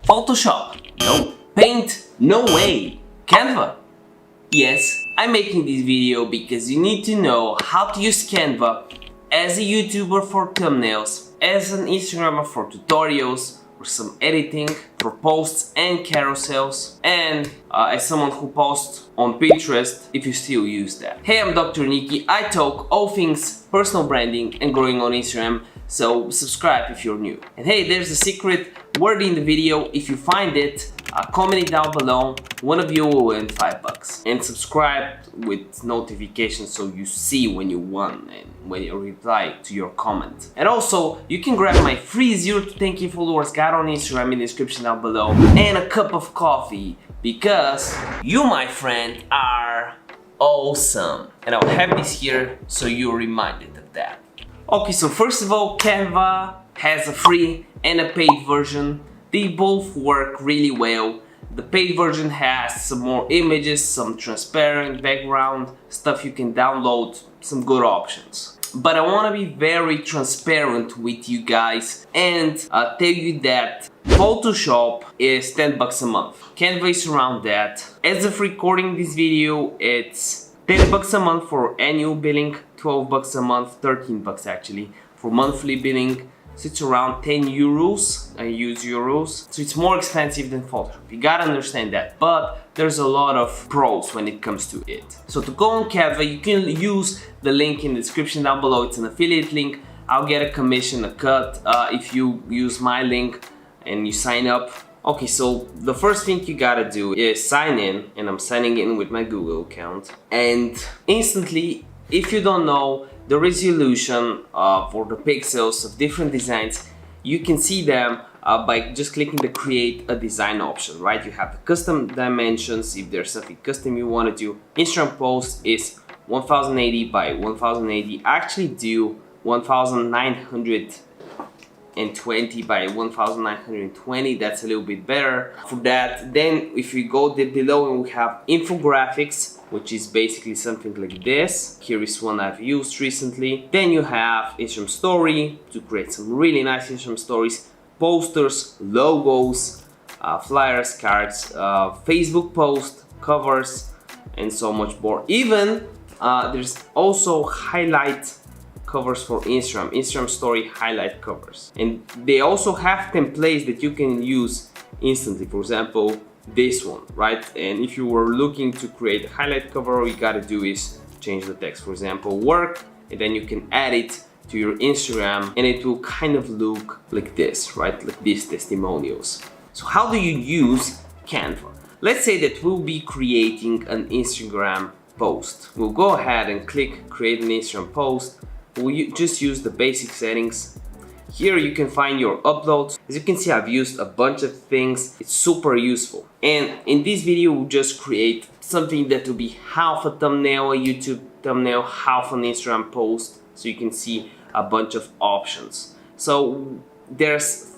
Photoshop? No. Paint? No way. Canva? Yes, I'm making this video because you need to know how to use Canva as a YouTuber for thumbnails, as an Instagrammer for tutorials, or some editing for posts and carousels, and as someone who posts on Pinterest if you still use that. Hey, I'm Dr. Nikki. I talk all things personal branding and growing on Instagram, so subscribe if you're new. And hey, there's a secret word in the video. If you find it, comment it down below. One of you will win $5. And subscribe with notifications so you see when you won and when you reply to your comment. And also, you can grab my free 0 to 10K followers guide on Instagram in the description down below, and a cup of coffee, because you, my friend, are awesome. And I'll have this here so you're reminded of that. Okay, so first of all, Canva has a free and a paid version. They both work really well. The paid version has some more images, some transparent background, stuff you can download, some good options. But I want to be very transparent with you guys and tell you that Photoshop is $10 a month. Canva is around that. As of recording this video, it's $10 a month for annual billing, $12 a month, $13 actually for monthly billing. So it's around 10 euros. I use euros. So it's more expensive than Photoshop. You gotta understand that. But there's a lot of pros when it comes to it. So to go on Canva, you can use the link in the description down below. It's an affiliate link. I'll get a commission, a cut, if you use my link and you sign up. Okay, so the first thing you gotta do is sign in, and I'm signing in with my Google account. And instantly, if you don't know the resolution for the pixels of different designs, you can see them by just clicking the create a design option, right? You have the custom dimensions if there's something custom you want to do. Instagram post is 1080 by 1080. I actually do 1920 by 1920. That's a little bit better for that. Then if we go below, and we have infographics, which is basically something like this. Here is one I've used recently. Then you have Instagram story to create some really nice Instagram stories, posters, logos, flyers, cards, Facebook post, covers, and so much more. Even there's also highlight covers for Instagram story highlight covers. And they also have templates that you can use instantly. For example, this one, right? And if you were looking to create a highlight cover, all you gotta do is change the text. For example, work, and then you can add it to your Instagram, and it will kind of look like this, right? Like these testimonials. So how do you use Canva? Let's say that we'll be creating an Instagram post. We'll go ahead and click create an Instagram post. We'll just use the basic settings. Here you can find your uploads. As you can see, I've used a bunch of things. It's super useful. And in this video, we'll just create something that will be half a thumbnail, a YouTube thumbnail, half an Instagram post. So you can see a bunch of options. So there's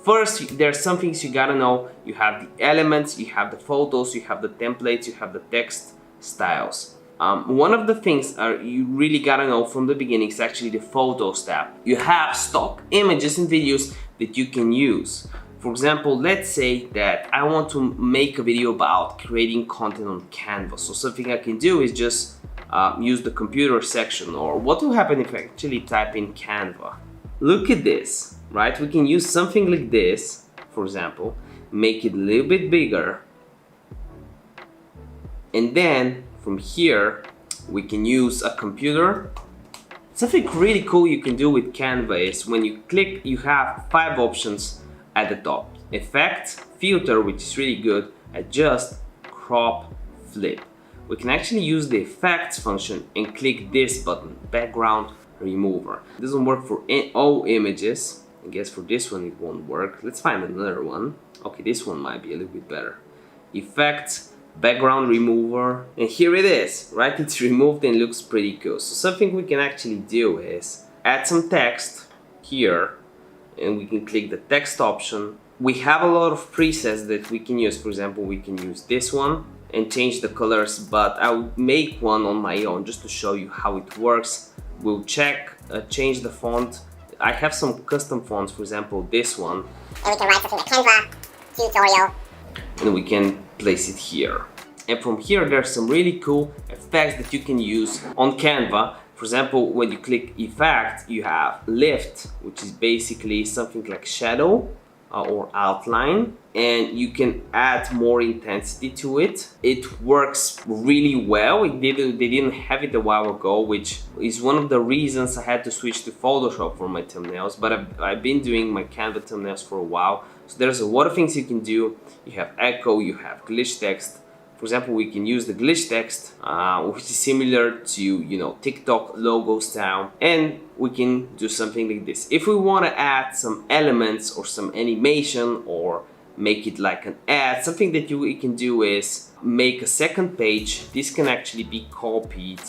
some things you gotta know. You have the elements, you have the photos, you have the templates, you have the text styles. One of the things you really gotta know from the beginning is actually the Photos tab. You have stock images and videos that you can use. For example, let's say that I want to make a video about creating content on Canva. So something I can do is just use the computer section. Or what will happen if I actually type in Canva? Look at this, right? We can use something like this, for example, make it a little bit bigger, and then from here, we can use a computer. Something really cool you can do with Canva is when you click, you have 5 options at the top. Effect, filter, which is really good, adjust, crop, flip. We can actually use the effects function and click this button, background remover. It doesn't work for all images. I guess for this one it won't work. Let's find another one. Okay, this one might be a little bit better. Effects, background remover, and here it is, right? It's removed and looks pretty cool. So something we can actually do is add some text here, and we can click the text option. We have a lot of presets that we can use. For example, we can use this one and change the colors, but I'll make one on my own just to show you how it works. We'll change the font I have some custom fonts, for example, this one. And we can write something like Canva tutorial. And we can place it here. And from here, there's some really cool effects that you can use on Canva. For example, when you click effect, you have lift, which is basically something like shadow or outline, and you can add more intensity to it. It works really well. They didn't have it a while ago, which is one of the reasons I had to switch to Photoshop for my thumbnails, but I've been doing my Canva thumbnails for a while. So there's a lot of things you can do. You have echo, you have glitch text. For example, we can use the glitch text, which is similar to, you know, TikTok logo style, and we can do something like this. If we want to add some elements or some animation or make it like an ad, something that we can do is make a second page. This can actually be copied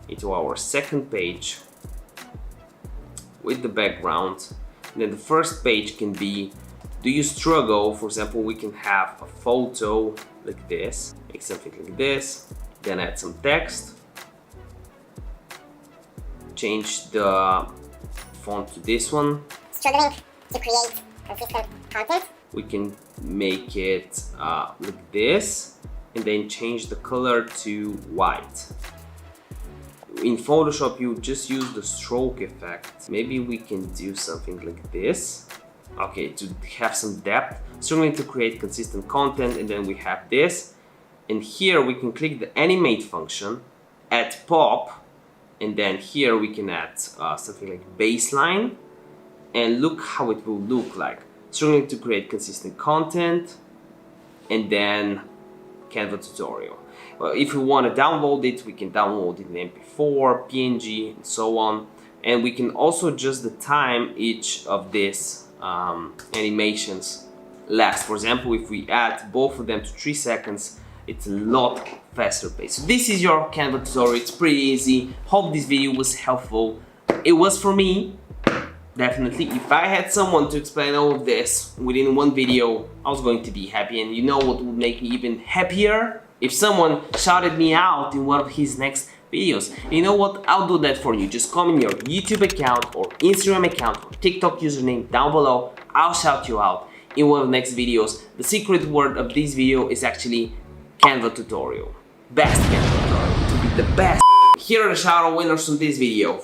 into our second page with the background. And then the first page can be, do you struggle? For example, we can have a photo like this, make something like this, then add some text, change the font to this one. Struggling to create consistent content. We can make it like this, and then change the color to white. In Photoshop, you just use the stroke effect. Maybe we can do something like this. Okay, to have some depth. Struggling to create consistent content, and then we have this. And here we can click the animate function, add pop, and then here we can add something like baseline, and look how it will look like. Struggling to create consistent content, and then Canva tutorial. Well, if we want to download it, we can download it in MP4, PNG, and so on. And we can also adjust the time each of these animations last. For example, if we add both of them to 3 seconds, it's a lot faster pace. So this is your Canva tutorial. It's pretty easy. Hope this video was helpful. It was for me, definitely. If I had someone to explain all of this within one video, I was going to be happy. And you know what would make me even happier? If someone shouted me out in one of his next videos. You know what? I'll do that for you. Just comment your YouTube account or Instagram account or TikTok username down below. I'll shout you out in one of the next videos. The secret word of this video is actually Canva tutorial. Best Canva tutorial. To be the best. Here are the shoutout winners from this video.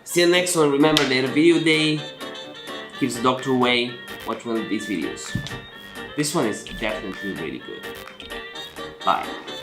See you next one. Remember that a video day keeps the doctor away. Watch one of these videos. This one is definitely really good. Bye.